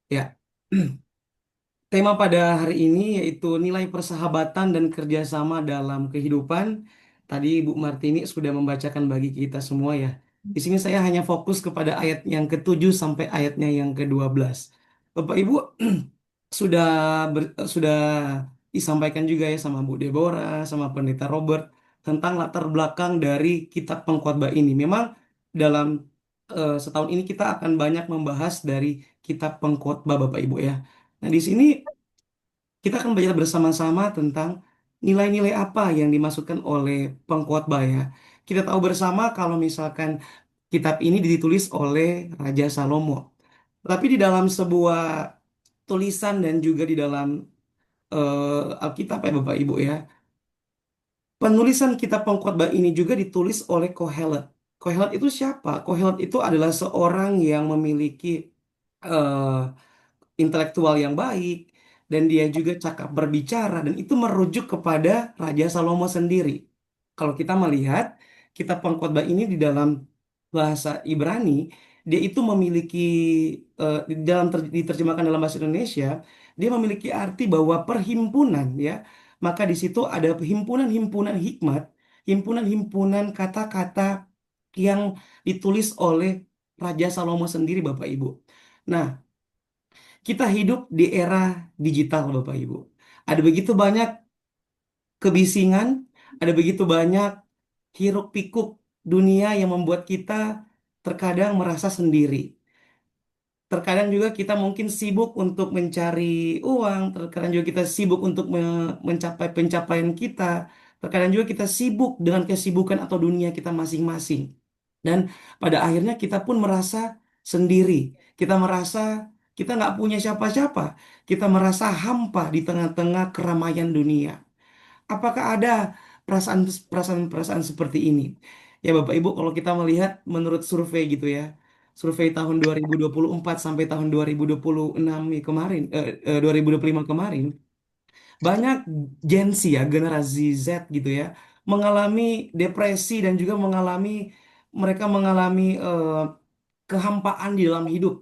Ya, tema pada hari ini yaitu nilai persahabatan dan kerjasama dalam kehidupan. Tadi Ibu Martini sudah membacakan bagi kita semua ya. Di sini saya hanya fokus kepada ayat yang ke-7 sampai ayatnya yang ke-12. Bapak Ibu sudah sudah disampaikan juga ya sama Bu Deborah, sama Pendeta Robert tentang latar belakang dari kitab Pengkhotbah ini. Memang dalam setahun ini kita akan banyak membahas dari kitab Pengkhotbah Bapak Ibu ya. Nah, di sini kita akan belajar bersama-sama tentang nilai-nilai apa yang dimaksudkan oleh pengkhotbah ya. Kita tahu bersama kalau misalkan kitab ini ditulis oleh Raja Salomo. Tapi di dalam sebuah tulisan dan juga di dalam Alkitab ya Bapak Ibu ya, penulisan kitab pengkhotbah ini juga ditulis oleh Kohelet. Kohelet itu siapa? Kohelet itu adalah seorang yang memiliki eh, intelektual yang baik dan dia juga cakap berbicara dan itu merujuk kepada Raja Salomo sendiri. Kalau kita melihat kitab Pengkhotbah ini di dalam bahasa Ibrani, dia itu memiliki di dalam diterjemahkan dalam bahasa Indonesia, dia memiliki arti bahwa perhimpunan ya. Maka di situ ada himpunan-himpunan hikmat, himpunan-himpunan kata-kata yang ditulis oleh Raja Salomo sendiri Bapak Ibu. Nah, kita hidup di era digital, Bapak Ibu. Ada begitu banyak kebisingan, ada begitu banyak hiruk-pikuk dunia yang membuat kita terkadang merasa sendiri. Terkadang juga kita mungkin sibuk untuk mencari uang, terkadang juga kita sibuk untuk mencapai pencapaian kita, terkadang juga kita sibuk dengan kesibukan atau dunia kita masing-masing. Dan pada akhirnya kita pun merasa sendiri. Kita merasa kita nggak punya siapa-siapa. Kita merasa hampa di tengah-tengah keramaian dunia. Apakah ada perasaan seperti ini? Ya Bapak Ibu, kalau kita melihat menurut survei gitu ya, survei tahun 2024 sampai tahun 2026 kemarin, 2025 kemarin, banyak Gen Z ya, generasi Z gitu ya, mengalami depresi dan juga mereka mengalami kehampaan di dalam hidup.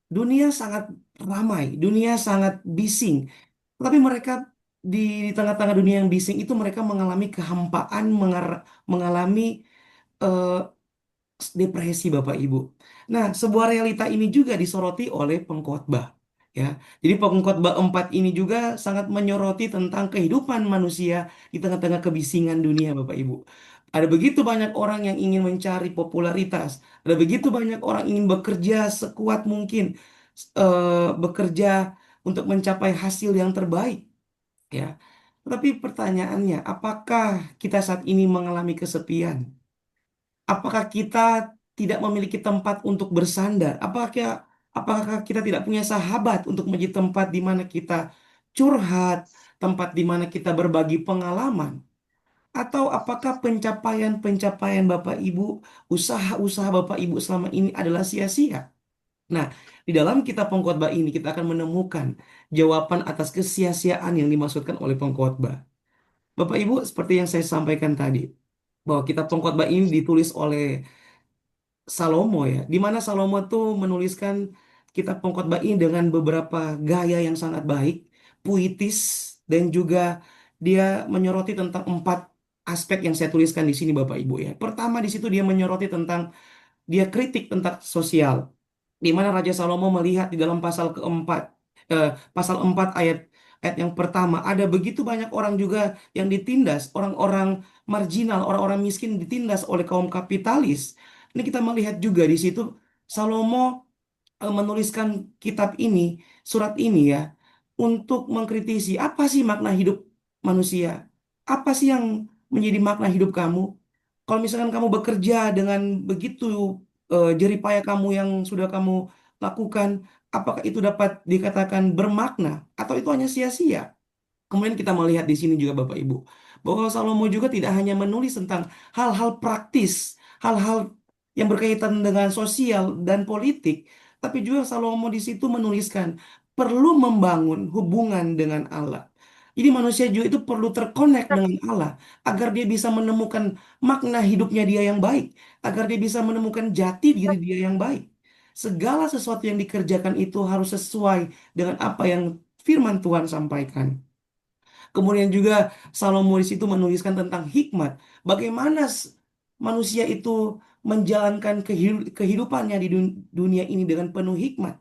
Dunia sangat ramai, dunia sangat bising, tapi mereka di tengah-tengah dunia yang bising itu mereka mengalami kehampaan, mengalami eh, depresi Bapak Ibu. Nah, sebuah realita ini juga disoroti oleh pengkhotbah. Ya, jadi pengkhotbah 4 ini juga sangat menyoroti tentang kehidupan manusia di tengah-tengah kebisingan dunia, Bapak Ibu. Ada begitu banyak orang yang ingin mencari popularitas, ada begitu banyak orang ingin bekerja sekuat mungkin, bekerja untuk mencapai hasil yang terbaik, ya. Tapi pertanyaannya, apakah kita saat ini mengalami kesepian? Apakah kita tidak memiliki tempat untuk bersandar? Apakah kita tidak punya sahabat untuk menjadi tempat di mana kita curhat, tempat di mana kita berbagi pengalaman? Atau apakah pencapaian-pencapaian Bapak Ibu, usaha-usaha Bapak Ibu selama ini adalah sia-sia? Nah, di dalam kitab pengkhotbah ini kita akan menemukan jawaban atas kesia-siaan yang dimaksudkan oleh pengkhotbah. Bapak Ibu, seperti yang saya sampaikan tadi, bahwa kitab pengkhotbah ini ditulis oleh Salomo ya, di mana Salomo tuh menuliskan kitab Pengkhotbah ini dengan beberapa gaya yang sangat baik, puitis, dan juga dia menyoroti tentang 4 aspek yang saya tuliskan di sini Bapak Ibu ya. Pertama di situ dia menyoroti tentang dia kritik tentang sosial, di mana Raja Salomo melihat di dalam pasal keempat, pasal 4 ayat yang pertama, ada begitu banyak orang juga yang ditindas, orang-orang marginal, orang-orang miskin ditindas oleh kaum kapitalis. Ini kita melihat juga di situ Salomo menuliskan kitab ini, surat ini ya, untuk mengkritisi apa sih makna hidup manusia? Apa sih yang menjadi makna hidup kamu? Kalau misalkan kamu bekerja dengan begitu jerih payah kamu yang sudah kamu lakukan, apakah itu dapat dikatakan bermakna atau itu hanya sia-sia? Kemudian kita melihat di sini juga Bapak Ibu, bahwa Salomo juga tidak hanya menulis tentang hal-hal praktis, hal-hal yang berkaitan dengan sosial dan politik, tapi juga Salomo di situ menuliskan perlu membangun hubungan dengan Allah. Jadi manusia juga itu perlu terkonek dengan Allah agar dia bisa menemukan makna hidupnya dia yang baik, agar dia bisa menemukan jati diri dia yang baik. segala sesuatu yang dikerjakan itu harus sesuai dengan apa yang firman Tuhan sampaikan. Kemudian juga Salomo di situ menuliskan tentang hikmat. Bagaimana manusia itu menjalankan kehidupannya di dunia ini dengan penuh hikmat.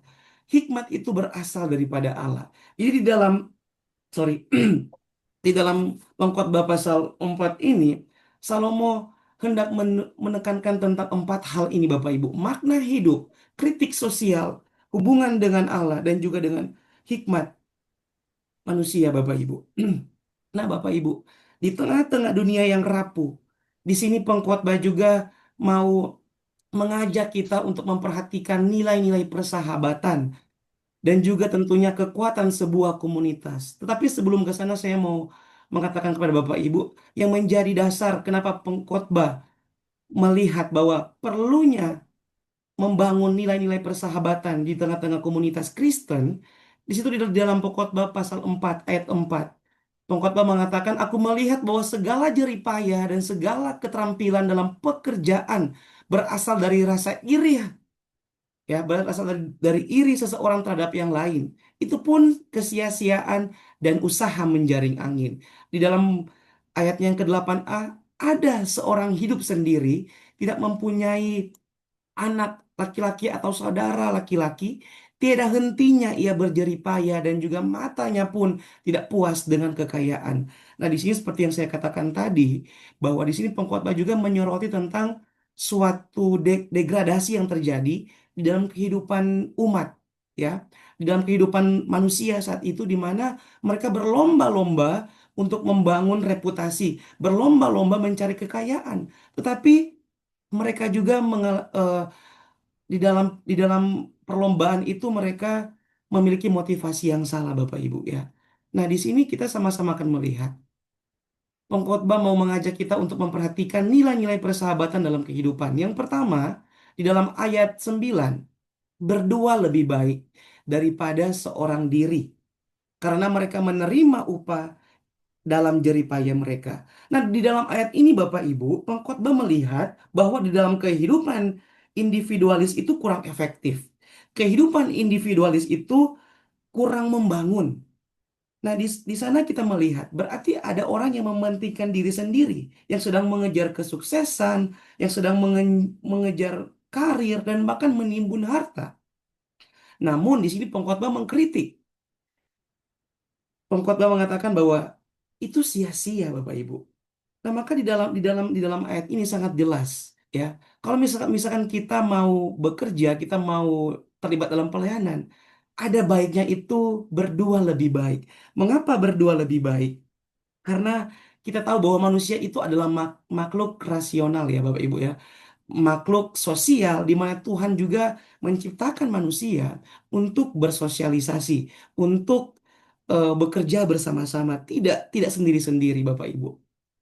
Hikmat itu berasal daripada Allah. Jadi sorry, di dalam Pengkhotbah pasal 4 ini, Salomo hendak menekankan tentang empat hal ini Bapak Ibu. Makna hidup, kritik sosial, hubungan dengan Allah, dan juga dengan hikmat manusia Bapak Ibu. Nah, Bapak Ibu, di tengah-tengah dunia yang rapuh, di sini pengkhotbah juga mau mengajak kita untuk memperhatikan nilai-nilai persahabatan dan juga tentunya kekuatan sebuah komunitas. Tetapi sebelum ke sana saya mau mengatakan kepada Bapak Ibu yang menjadi dasar kenapa pengkhotbah melihat bahwa perlunya membangun nilai-nilai persahabatan di tengah-tengah komunitas Kristen. Di situ di dalam Pengkhotbah pasal 4 ayat 4. Pengkhotbah mengatakan, aku melihat bahwa segala jerih payah dan segala keterampilan dalam pekerjaan berasal dari rasa iri, ya, berasal dari iri seseorang terhadap yang lain. Itu pun kesia-siaan dan usaha menjaring angin. Di dalam ayat yang ke-8a, ada seorang hidup sendiri, tidak mempunyai anak laki-laki atau saudara laki-laki, tiada hentinya ia berjerih payah dan juga matanya pun tidak puas dengan kekayaan. Nah, di sini seperti yang saya katakan tadi, bahwa di sini pengkhotbah juga menyoroti tentang suatu degradasi yang terjadi di dalam kehidupan umat, ya, di dalam kehidupan manusia saat itu, di mana mereka berlomba-lomba untuk membangun reputasi, berlomba-lomba mencari kekayaan, tetapi mereka juga di dalam perlombaan itu mereka memiliki motivasi yang salah Bapak Ibu ya. Nah, di sini kita sama-sama akan melihat pengkhotbah mau mengajak kita untuk memperhatikan nilai-nilai persahabatan dalam kehidupan. Yang pertama, di dalam ayat 9, berdua lebih baik daripada seorang diri karena mereka menerima upah dalam jerih payah mereka. Nah, di dalam ayat ini Bapak Ibu, pengkhotbah melihat bahwa di dalam kehidupan individualis itu kurang efektif. Kehidupan individualis itu kurang membangun. Nah, di sana kita melihat berarti ada orang yang mementingkan diri sendiri, yang sedang mengejar kesuksesan, yang sedang mengejar karir dan bahkan menimbun harta. Namun di sini pengkhotbah mengkritik. Pengkhotbah mengatakan bahwa itu sia-sia Bapak Ibu. Nah, maka di dalam ayat ini sangat jelas ya. Kalau misalkan kita mau bekerja, kita mau terlibat dalam pelayanan, ada baiknya itu berdua lebih baik. Mengapa berdua lebih baik? Karena kita tahu bahwa manusia itu adalah makhluk rasional ya Bapak Ibu ya. Makhluk sosial di mana Tuhan juga menciptakan manusia untuk bersosialisasi, untuk bekerja bersama-sama, tidak sendiri-sendiri Bapak Ibu.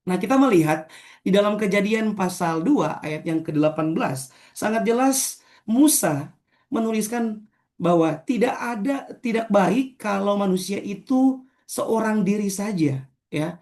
Nah, kita melihat di dalam Kejadian pasal 2 ayat yang ke-18 sangat jelas Musa menuliskan bahwa tidak baik kalau manusia itu seorang diri saja, ya.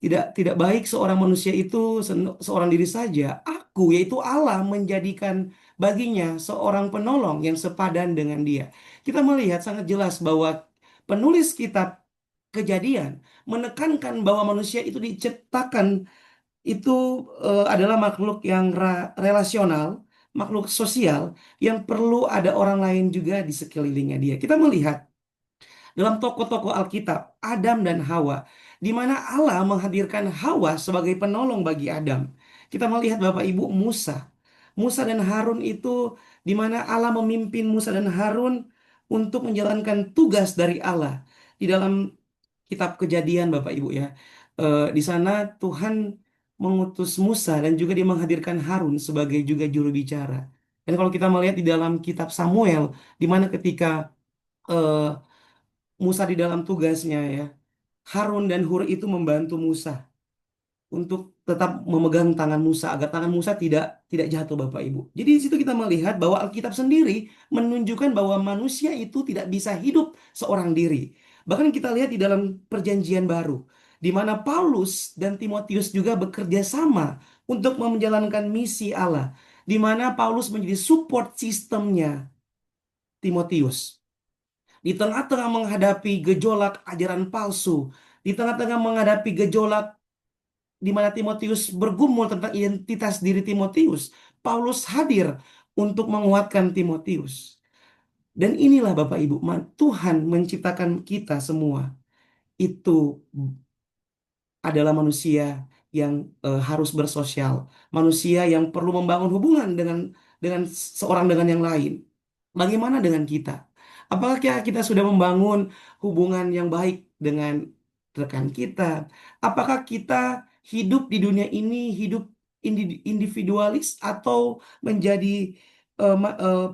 Tidak baik seorang manusia itu seorang diri saja. Aku, yaitu Allah, menjadikan baginya seorang penolong yang sepadan dengan dia. Kita melihat sangat jelas bahwa penulis kitab Kejadian menekankan bahwa manusia itu diciptakan itu adalah makhluk yang relasional, makhluk sosial yang perlu ada orang lain juga di sekelilingnya dia. Kita melihat dalam tokoh-tokoh Alkitab, Adam dan Hawa, di mana Allah menghadirkan Hawa sebagai penolong bagi Adam. Kita melihat Bapak Ibu Musa dan Harun itu di mana Allah memimpin Musa dan Harun untuk menjalankan tugas dari Allah di dalam kitab Kejadian Bapak Ibu ya. Di sana Tuhan mengutus Musa dan juga dia menghadirkan Harun sebagai juga juru bicara. Dan kalau kita melihat di dalam kitab Samuel, di mana ketika eh, Musa di dalam tugasnya ya, Harun dan Hur itu membantu Musa untuk tetap memegang tangan Musa agar tangan Musa tidak tidak jatuh Bapak Ibu. Jadi di situ kita melihat bahwa Alkitab sendiri menunjukkan bahwa manusia itu tidak bisa hidup seorang diri. Bahkan kita lihat di dalam Perjanjian Baru di mana Paulus dan Timotius juga bekerja sama untuk menjalankan misi Allah. di mana Paulus menjadi support sistemnya Timotius. Di tengah-tengah menghadapi gejolak ajaran palsu, di tengah-tengah menghadapi gejolak di mana Timotius bergumul tentang identitas diri Timotius, Paulus hadir untuk menguatkan Timotius. Dan inilah Bapak Ibu, Tuhan menciptakan kita semua itu adalah manusia yang harus bersosial, manusia yang perlu membangun hubungan dengan seorang dengan yang lain. Bagaimana dengan kita? Apakah kita sudah membangun hubungan yang baik dengan rekan kita? Apakah kita hidup di dunia ini hidup individualis atau menjadi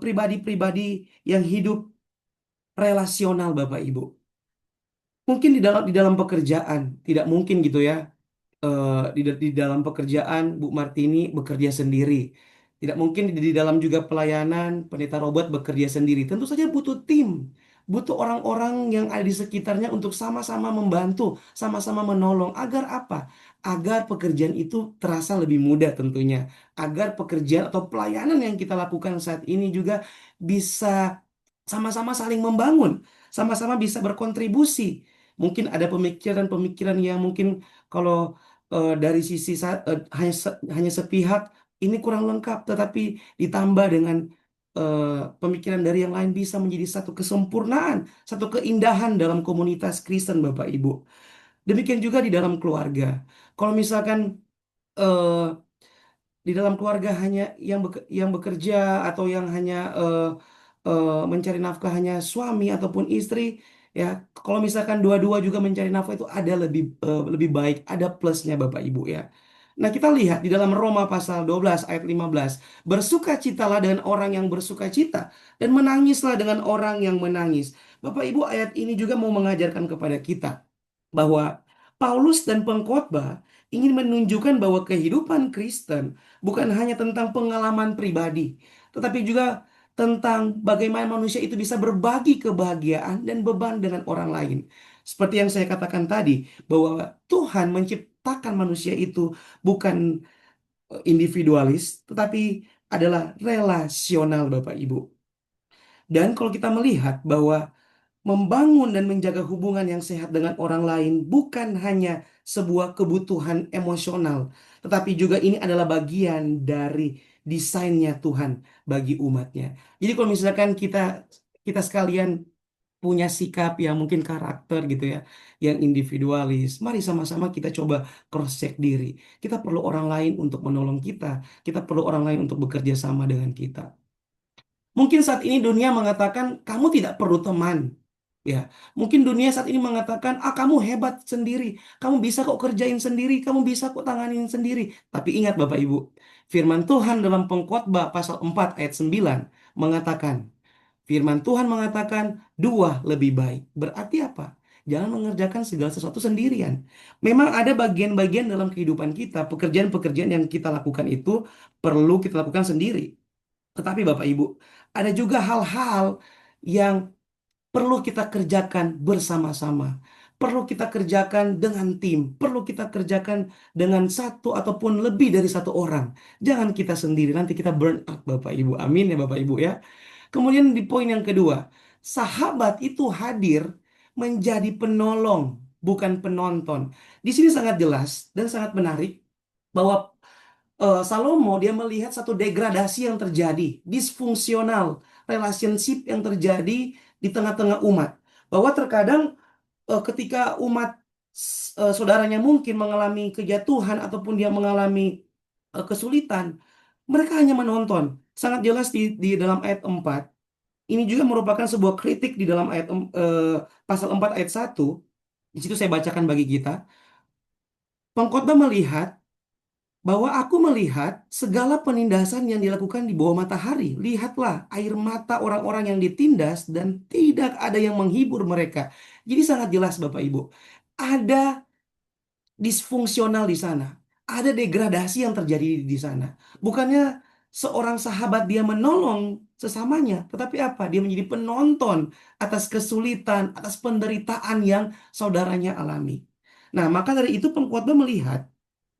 pribadi-pribadi yang hidup relasional, Bapak Ibu? Mungkin di dalam pekerjaan tidak mungkin gitu ya, di dalam pekerjaan Bu Martini bekerja sendiri. Tidak mungkin di dalam juga pelayanan pendeta Robert bekerja sendiri. Tentu saja butuh tim, butuh orang-orang yang ada di sekitarnya untuk sama-sama membantu, sama-sama menolong. Agar apa? Agar pekerjaan itu terasa lebih mudah tentunya. Agar pekerjaan atau pelayanan yang kita lakukan saat ini juga bisa sama-sama saling membangun, sama-sama bisa berkontribusi. Mungkin ada pemikiran-pemikiran yang mungkin kalau dari sisi hanya sepihak ini kurang lengkap, tetapi ditambah dengan eh, pemikiran dari yang lain bisa menjadi satu kesempurnaan, satu keindahan dalam komunitas Kristen, Bapak Ibu. Demikian juga di dalam keluarga. Kalau misalkan eh, di dalam keluarga hanya yang bekerja atau yang hanya mencari nafkah hanya suami ataupun istri, ya kalau misalkan dua-dua juga mencari nafkah itu ada lebih baik, ada plusnya Bapak Ibu ya. Nah, kita lihat di dalam Roma pasal 12 ayat 15, bersukacitalah dengan orang yang bersukacita dan menangislah dengan orang yang menangis. Bapak Ibu, ayat ini juga mau mengajarkan kepada kita bahwa Paulus dan pengkhotbah ingin menunjukkan bahwa kehidupan Kristen bukan hanya tentang pengalaman pribadi, tetapi juga tentang bagaimana manusia itu bisa berbagi kebahagiaan dan beban dengan orang lain. Seperti yang saya katakan tadi, bahwa Tuhan menciptakan manusia itu bukan individualis, tetapi adalah relasional, Bapak Ibu. Dan kalau kita melihat bahwa membangun dan menjaga hubungan yang sehat dengan orang lain bukan hanya sebuah kebutuhan emosional, tetapi juga ini adalah bagian dari desainnya Tuhan bagi umatnya. Jadi kalau misalkan kita kita sekalian punya sikap yang mungkin karakter gitu ya, yang individualis, mari sama-sama kita coba cross check diri. Kita perlu orang lain untuk menolong kita, kita perlu orang lain untuk bekerja sama dengan kita. Mungkin saat ini dunia mengatakan kamu tidak perlu teman. Ya, mungkin dunia saat ini mengatakan, ah kamu hebat sendiri, kamu bisa kok kerjain sendiri, kamu bisa kok tanganin sendiri. Tapi ingat Bapak Ibu, firman Tuhan dalam Pengkhotbah pasal 4 ayat 9 mengatakan, firman Tuhan mengatakan dua lebih baik. Berarti apa? Jangan mengerjakan segala sesuatu sendirian. Memang ada bagian-bagian dalam kehidupan kita, pekerjaan-pekerjaan yang kita lakukan itu perlu kita lakukan sendiri. Tetapi Bapak Ibu, ada juga hal-hal yang perlu kita kerjakan bersama-sama. Perlu kita kerjakan dengan tim. Perlu kita kerjakan dengan satu ataupun lebih dari satu orang. Jangan kita sendiri, nanti kita burn out Bapak Ibu. Amin ya Bapak Ibu ya. Kemudian di poin yang kedua, sahabat itu hadir menjadi penolong, bukan penonton. Di sini sangat jelas dan sangat menarik bahwa Salomo dia melihat satu degradasi yang terjadi, disfungsional relationship yang terjadi di tengah-tengah umat. Bahwa terkadang ketika umat saudaranya mungkin mengalami kejatuhan ataupun dia mengalami kesulitan, mereka hanya menonton. Sangat jelas di dalam ayat 4. Ini juga merupakan sebuah kritik di dalam pasal 4 ayat 1. Di situ saya bacakan bagi kita. Pengkhotbah melihat bahwa aku melihat segala penindasan yang dilakukan di bawah matahari. Lihatlah air mata orang-orang yang ditindas dan tidak ada yang menghibur mereka. Jadi sangat jelas Bapak Ibu. Ada disfungsional di sana. Ada degradasi yang terjadi di sana. Bukannya seorang sahabat dia menolong sesamanya, tetapi apa? Dia menjadi penonton atas kesulitan, atas penderitaan yang saudaranya alami. Nah, maka dari itu pengkhotbah melihat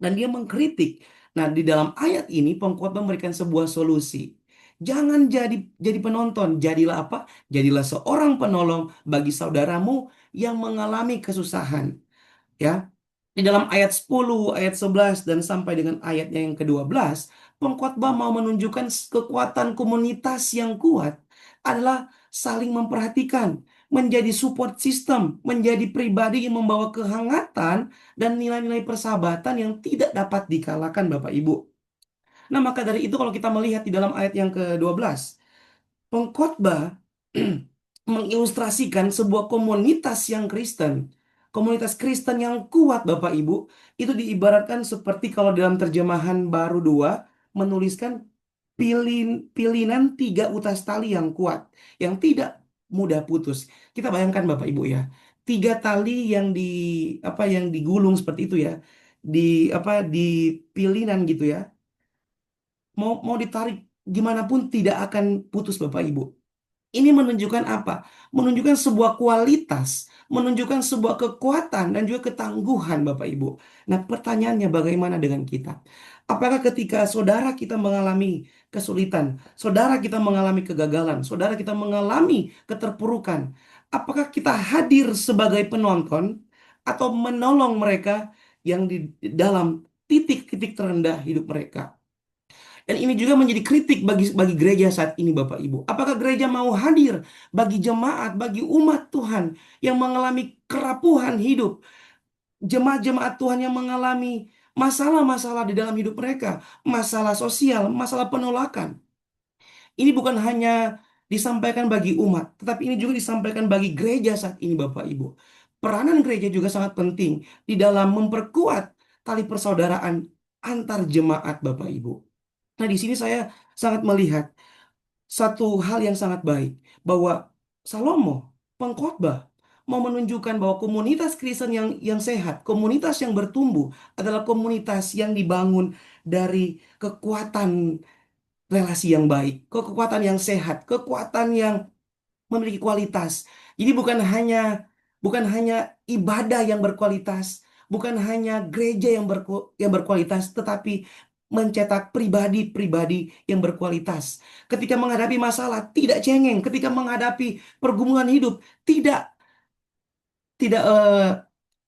dan dia mengkritik. Nah, di dalam ayat ini pengkhotbah memberikan sebuah solusi. Jangan jadi penonton, jadilah apa? Jadilah seorang penolong bagi saudaramu yang mengalami kesusahan. Ya, di dalam ayat 10, ayat 11 dan sampai dengan ayatnya yang ke-12, pengkhotbah mau menunjukkan kekuatan komunitas yang kuat adalah saling memperhatikan, menjadi support system, menjadi pribadi yang membawa kehangatan dan nilai-nilai persahabatan yang tidak dapat dikalahkan Bapak Ibu. Nah, maka dari itu kalau kita melihat di dalam ayat yang ke-12, pengkhotbah mengilustrasikan sebuah komunitas yang Kristen. Komunitas Kristen yang kuat, Bapak Ibu, itu diibaratkan seperti kalau dalam terjemahan baru 2 menuliskan pilinan tiga utas tali yang kuat, yang tidak mudah putus. Kita bayangkan Bapak Ibu ya, tiga tali yang digulung seperti itu ya, di pilinan gitu ya, mau ditarik gimana pun tidak akan putus Bapak Ibu. Ini menunjukkan apa? Menunjukkan sebuah kualitas, menunjukkan sebuah kekuatan dan juga ketangguhan Bapak Ibu. Nah, pertanyaannya bagaimana dengan kita? Apakah ketika saudara kita mengalami kesulitan, saudara kita mengalami kegagalan, saudara kita mengalami keterpurukan, apakah kita hadir sebagai penonton atau menolong mereka yang di dalam titik-titik terendah hidup mereka? Dan ini juga menjadi kritik bagi gereja saat ini Bapak Ibu. Apakah gereja mau hadir bagi jemaat, bagi umat Tuhan yang mengalami kerapuhan hidup, jemaat-jemaat Tuhan yang mengalami masalah-masalah di dalam hidup mereka, masalah sosial, masalah penolakan. Ini bukan hanya disampaikan bagi umat, tetapi ini juga disampaikan bagi gereja saat ini Bapak Ibu. Peranan gereja juga sangat penting di dalam memperkuat tali persaudaraan antar jemaat Bapak Ibu. Nah, di sini saya sangat melihat satu hal yang sangat baik bahwa Salomo, pengkhotbah, mau menunjukkan bahwa komunitas Kristen yang sehat, komunitas yang bertumbuh adalah komunitas yang dibangun dari kekuatan relasi yang baik, kekuatan yang sehat, kekuatan yang memiliki kualitas. Jadi bukan hanya ibadah yang berkualitas, bukan hanya gereja yang berkualitas, tetapi mencetak pribadi-pribadi yang berkualitas. Ketika menghadapi masalah, tidak cengeng. Ketika menghadapi pergumulan hidup, tidak tidak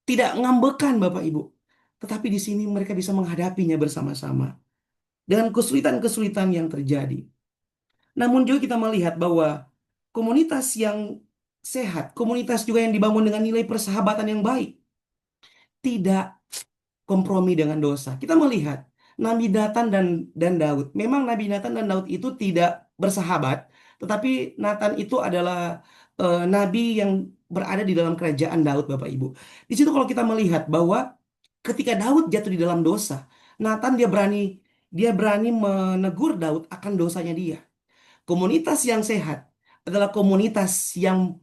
tidak ngambekan Bapak Ibu. Tetapi di sini mereka bisa menghadapinya bersama-sama dengan kesulitan-kesulitan yang terjadi. Namun juga kita melihat bahwa komunitas yang sehat, komunitas juga yang dibangun dengan nilai persahabatan yang baik, tidak kompromi dengan dosa. Kita melihat Nabi Nathan dan Daud. Memang Nabi Nathan dan Daud itu tidak bersahabat, tetapi Nathan itu adalah nabi yang berada di dalam kerajaan Daud, Bapak Ibu. Di situ kalau kita melihat bahwa ketika Daud jatuh di dalam dosa, Nathan dia berani menegur Daud akan dosanya dia. Komunitas yang sehat adalah komunitas yang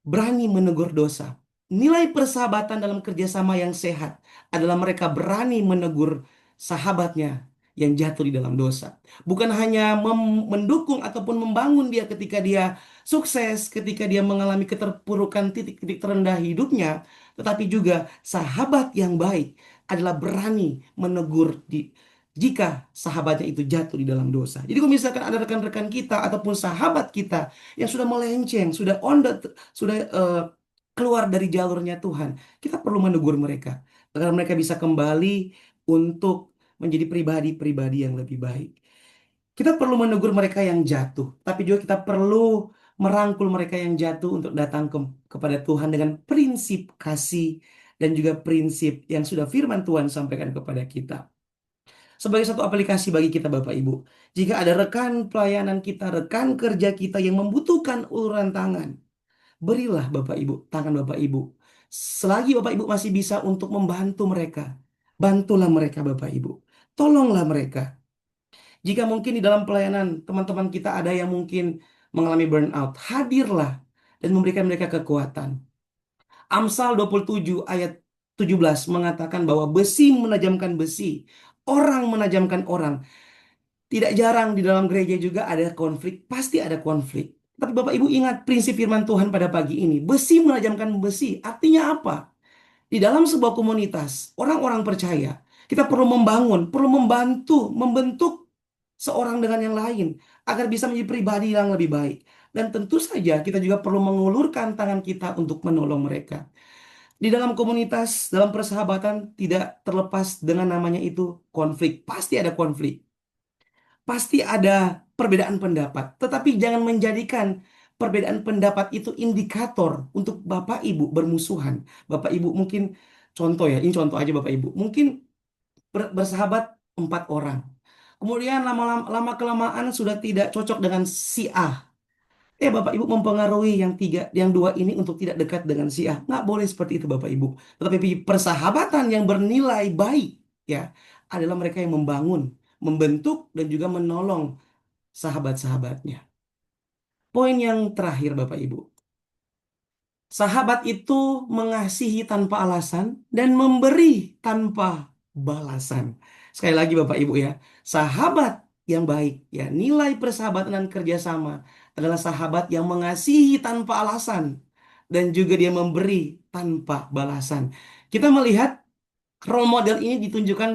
berani menegur dosa. Nilai persahabatan dalam kerjasama yang sehat adalah mereka berani menegur sahabatnya yang jatuh di dalam dosa. Bukan hanya mendukung ataupun membangun dia ketika dia sukses, ketika dia mengalami keterpurukan titik-titik terendah hidupnya, tetapi juga sahabat yang baik adalah berani menegur jika sahabatnya itu jatuh di dalam dosa. Jadi kalau misalkan ada rekan-rekan kita ataupun sahabat kita yang sudah melenceng, sudah keluar dari jalurnya Tuhan, kita perlu menegur mereka agar mereka bisa kembali untuk menjadi pribadi-pribadi yang lebih baik. Kita perlu menegur mereka yang jatuh, tapi juga kita perlu merangkul mereka yang jatuh untuk datang kepada Tuhan dengan prinsip kasih dan juga prinsip yang sudah firman Tuhan sampaikan kepada kita. Sebagai satu aplikasi bagi kita Bapak Ibu, jika ada rekan pelayanan kita, rekan kerja kita yang membutuhkan uluran tangan, berilah Bapak Ibu, tangan Bapak Ibu. Selagi Bapak Ibu masih bisa untuk membantu mereka, bantulah mereka Bapak Ibu. Tolonglah mereka. Jika mungkin di dalam pelayanan teman-teman kita ada yang mungkin mengalami burnout, hadirlah dan memberikan mereka kekuatan. Amsal 27 ayat 17 mengatakan bahwa besi menajamkan besi, orang menajamkan orang. Tidak jarang di dalam gereja juga ada konflik, pasti ada konflik. Tapi Bapak Ibu ingat prinsip firman Tuhan pada pagi ini. Besi menajamkan besi. Artinya apa? Di dalam sebuah komunitas, orang-orang percaya. Kita perlu membangun, perlu membantu, membentuk seorang dengan yang lain agar bisa menjadi pribadi yang lebih baik. Dan tentu saja kita juga perlu mengulurkan tangan kita untuk menolong mereka. Di dalam komunitas, dalam persahabatan tidak terlepas dengan namanya itu konflik. Pasti ada konflik. Pasti ada perbedaan pendapat. Tetapi jangan menjadikan perbedaan pendapat itu indikator untuk Bapak Ibu bermusuhan. Bapak Ibu mungkin contoh ya, ini contoh aja Bapak Ibu. Mungkin bersahabat 4 orang. Kemudian lama kelamaan sudah tidak cocok dengan si A. Bapak Ibu mempengaruhi yang tiga, yang dua ini untuk tidak dekat dengan si A. Nggak boleh seperti itu Bapak Ibu. Tetapi persahabatan yang bernilai baik ya adalah mereka yang membangun, membentuk dan juga menolong sahabat-sahabatnya. Poin yang terakhir Bapak Ibu. Sahabat itu mengasihi tanpa alasan dan memberi tanpa balasan. Sekali lagi Bapak Ibu ya, sahabat yang baik ya, nilai persahabatan dan kerjasama adalah sahabat yang mengasihi tanpa alasan dan juga dia memberi tanpa balasan. Kita melihat role model ini ditunjukkan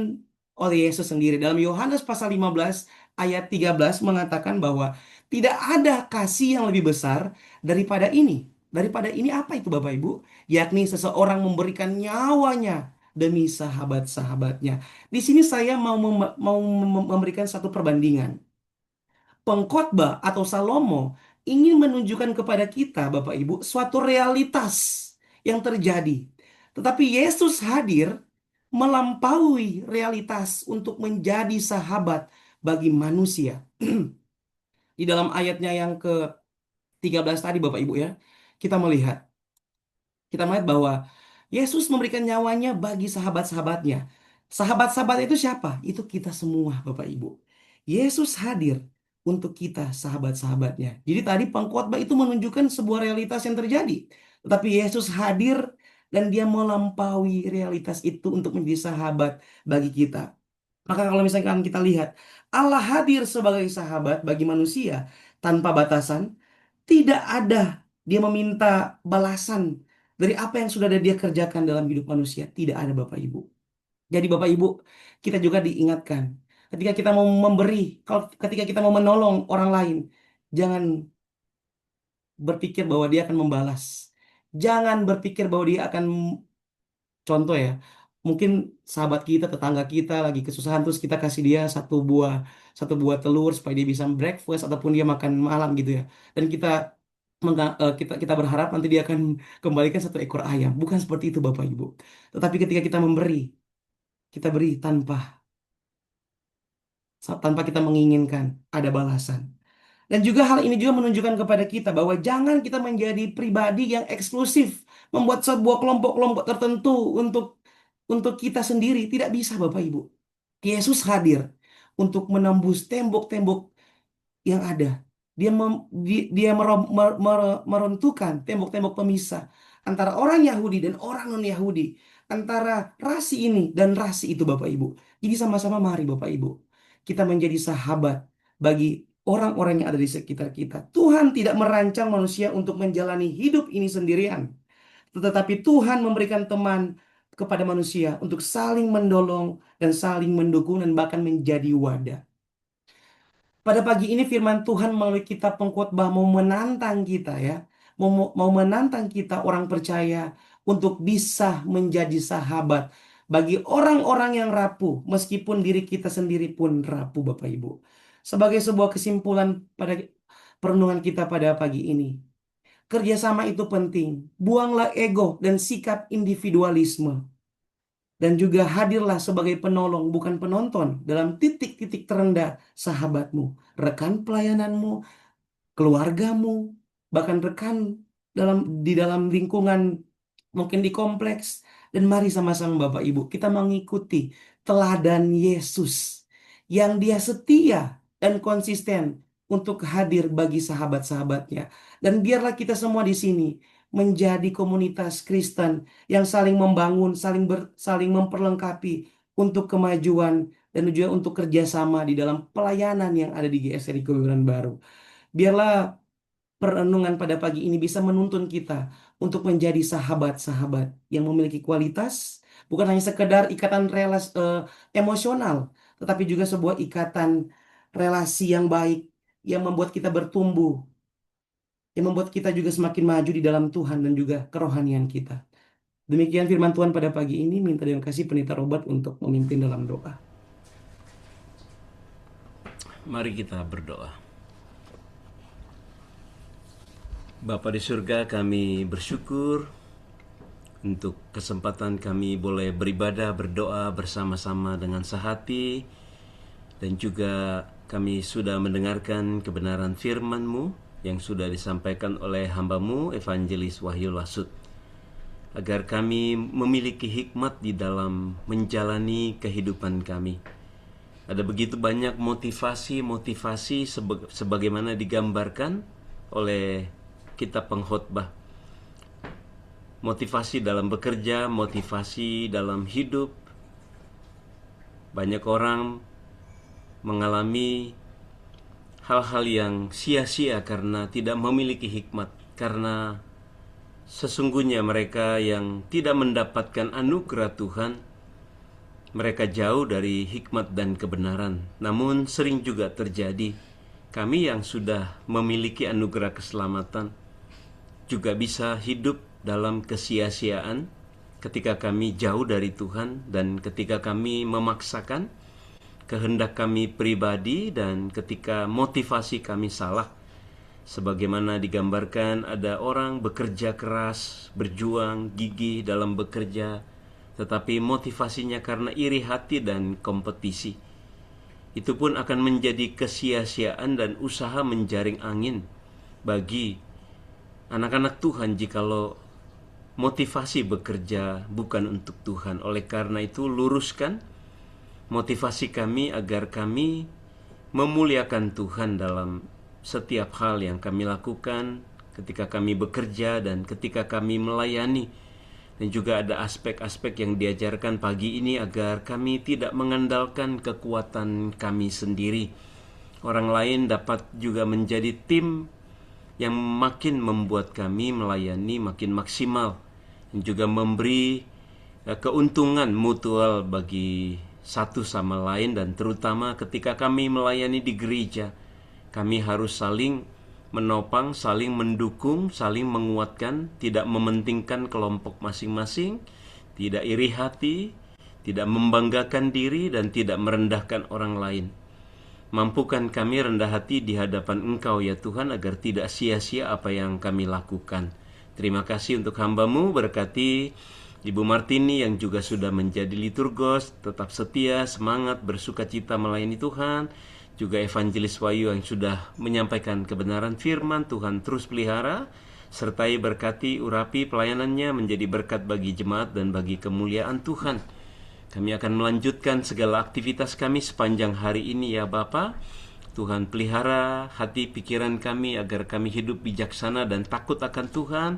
oleh Yesus sendiri. Dalam Yohanes pasal 15 ayat 13 mengatakan bahwa tidak ada kasih yang lebih besar daripada ini. Daripada ini apa itu Bapak Ibu? Yakni seseorang memberikan nyawanya demi sahabat-sahabatnya. Di sini saya mau memberikan satu perbandingan. Pengkhotbah atau Salomo ingin menunjukkan kepada kita, Bapak Ibu, suatu realitas yang terjadi. Tetapi Yesus hadir melampaui realitas untuk menjadi sahabat bagi manusia. Di dalam ayatnya yang ke-13 tadi, Bapak Ibu ya, kita melihat bahwa Yesus memberikan nyawanya bagi sahabat-sahabatnya. Sahabat-sahabat itu siapa? Itu kita semua, Bapak Ibu. Yesus hadir untuk kita, sahabat-sahabatnya. Jadi tadi pengkhotbah itu menunjukkan sebuah realitas yang terjadi. Tetapi Yesus hadir dan dia melampaui realitas itu untuk menjadi sahabat bagi kita. Maka kalau misalkan kita lihat, Allah hadir sebagai sahabat bagi manusia tanpa batasan, tidak ada dia meminta balasan dari apa yang sudah dia kerjakan dalam hidup manusia. Tidak ada Bapak Ibu. Jadi Bapak Ibu, kita juga diingatkan. Ketika kita mau memberi, ketika kita mau menolong orang lain, jangan berpikir bahwa dia akan membalas. Jangan berpikir bahwa dia akan, contoh ya, mungkin sahabat kita, tetangga kita lagi kesusahan terus kita kasih dia satu buah telur supaya dia bisa breakfast ataupun dia makan malam gitu ya. Dan kita berharap nanti dia akan kembalikan 1 ekor ayam. Bukan seperti itu Bapak Ibu. Tetapi ketika kita memberi, kita beri tanpa kita menginginkan ada balasan. Dan juga hal ini juga menunjukkan kepada kita bahwa jangan kita menjadi pribadi yang eksklusif, membuat sebuah kelompok-kelompok tertentu untuk kita sendiri. Tidak bisa Bapak Ibu. Yesus hadir untuk menembus tembok-tembok yang ada. Dia meruntuhkan tembok-tembok pemisah antara orang Yahudi dan orang non-Yahudi, antara rasi ini dan rasi itu Bapak Ibu. Jadi sama-sama mari Bapak Ibu, kita menjadi sahabat bagi orang-orang yang ada di sekitar kita. Tuhan tidak merancang manusia untuk menjalani hidup ini sendirian, tetapi Tuhan memberikan teman kepada manusia untuk saling mendolong dan saling mendukung dan bahkan menjadi wadah. Pada pagi ini firman Tuhan melalui kitab pengkhotbah mau menantang kita ya. Mau menantang kita orang percaya untuk bisa menjadi sahabat bagi orang-orang yang rapuh meskipun diri kita sendiri pun rapuh Bapak Ibu. Sebagai sebuah kesimpulan pada perenungan kita pada pagi ini. Kerjasama itu penting. Buanglah ego dan sikap individualisme. Dan juga hadirlah sebagai penolong, bukan penonton, dalam titik-titik terendah sahabatmu, rekan pelayananmu, keluargamu, bahkan rekan di dalam lingkungan, mungkin di kompleks. Dan mari sama-sama Bapak Ibu, kita mengikuti teladan Yesus yang dia setia dan konsisten untuk hadir bagi sahabat-sahabatnya. Dan biarlah kita semua di sini menjadi komunitas Kristen yang saling membangun, saling memperlengkapi untuk kemajuan dan juga untuk kerjasama di dalam pelayanan yang ada di GSRI Kebayoran Baru. Biarlah perenungan pada pagi ini bisa menuntun kita untuk menjadi sahabat-sahabat yang memiliki kualitas Bukan hanya sekedar ikatan emosional, tetapi juga sebuah ikatan relasi yang baik, yang membuat kita bertumbuh, yang membuat kita juga semakin maju di dalam Tuhan dan juga kerohanian kita. Demikian firman Tuhan pada pagi ini. Minta dengan kasih Pendeta Robert untuk memimpin dalam doa. Mari kita berdoa. Bapa di surga, kami bersyukur untuk kesempatan kami boleh beribadah, berdoa bersama-sama dengan sehati, dan juga kami sudah mendengarkan kebenaran firman-Mu yang sudah disampaikan oleh hamba-Mu, Evangelis Wahyu Lasut, agar kami memiliki hikmat di dalam menjalani kehidupan kami. Ada begitu banyak motivasi sebagaimana digambarkan oleh kitab pengkhotbah. Motivasi dalam bekerja, motivasi dalam hidup. Banyak orang mengalami hal-hal yang sia-sia karena tidak memiliki hikmat, karena sesungguhnya mereka yang tidak mendapatkan anugerah Tuhan, mereka jauh dari hikmat dan kebenaran. Namun sering juga terjadi kami yang sudah memiliki anugerah keselamatan juga bisa hidup dalam kesia-siaan ketika kami jauh dari Tuhan, dan ketika kami memaksakan kehendak kami pribadi, dan ketika motivasi kami salah. Sebagaimana digambarkan, ada orang bekerja keras, berjuang, gigih dalam bekerja, tetapi motivasinya karena iri hati dan kompetisi. Itu pun akan menjadi kesia-siaan dan usaha menjaring angin bagi anak-anak Tuhan jikalau motivasi bekerja bukan untuk Tuhan. Oleh karena itu, luruskan motivasi kami agar kami memuliakan Tuhan dalam setiap hal yang kami lakukan, ketika kami bekerja dan ketika kami melayani. Dan juga ada aspek-aspek yang diajarkan pagi ini agar kami tidak mengandalkan kekuatan kami sendiri. Orang lain dapat juga menjadi tim yang makin membuat kami melayani makin maksimal, dan juga memberi keuntungan mutual bagi satu sama lain. Dan terutama ketika kami melayani di gereja, kami harus saling menopang, saling mendukung, saling menguatkan, tidak mementingkan kelompok masing-masing, tidak iri hati, tidak membanggakan diri, dan tidak merendahkan orang lain. Mampukan kami rendah hati di hadapan Engkau ya Tuhan, agar tidak sia-sia apa yang kami lakukan. Terima kasih untuk hamba-Mu, berkati Ibu Martini yang juga sudah menjadi liturgos, tetap setia, semangat, bersukacita melayani Tuhan. Juga Evangelis Wahyu yang sudah menyampaikan kebenaran firman Tuhan, terus pelihara, sertai berkati urapi pelayanannya menjadi berkat bagi jemaat dan bagi kemuliaan Tuhan. Kami akan melanjutkan segala aktivitas kami sepanjang hari ini ya Bapa. Tuhan pelihara hati pikiran kami agar kami hidup bijaksana dan takut akan Tuhan.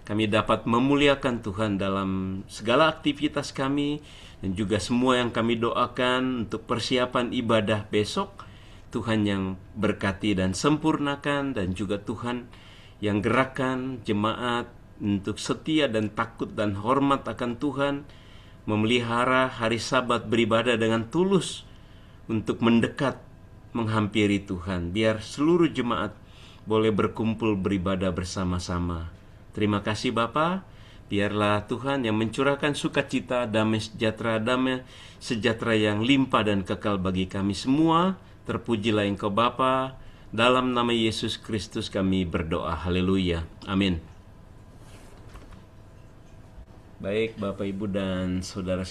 Kami dapat memuliakan Tuhan dalam segala aktivitas kami, dan juga semua yang kami doakan untuk persiapan ibadah besok. Tuhan yang berkati dan sempurnakan, dan juga Tuhan yang gerakan jemaat untuk setia dan takut dan hormat akan Tuhan, memelihara hari Sabat beribadah dengan tulus untuk mendekat menghampiri Tuhan. Biar seluruh jemaat boleh berkumpul beribadah bersama-sama. Terima kasih Bapa. Biarlah Tuhan yang mencurahkan sukacita, damai sejahtera yang limpah dan kekal bagi kami semua. Terpujilah Engkau Bapa. Dalam nama Yesus Kristus kami berdoa. Haleluya. Amin. Baik Bapak Ibu dan Saudara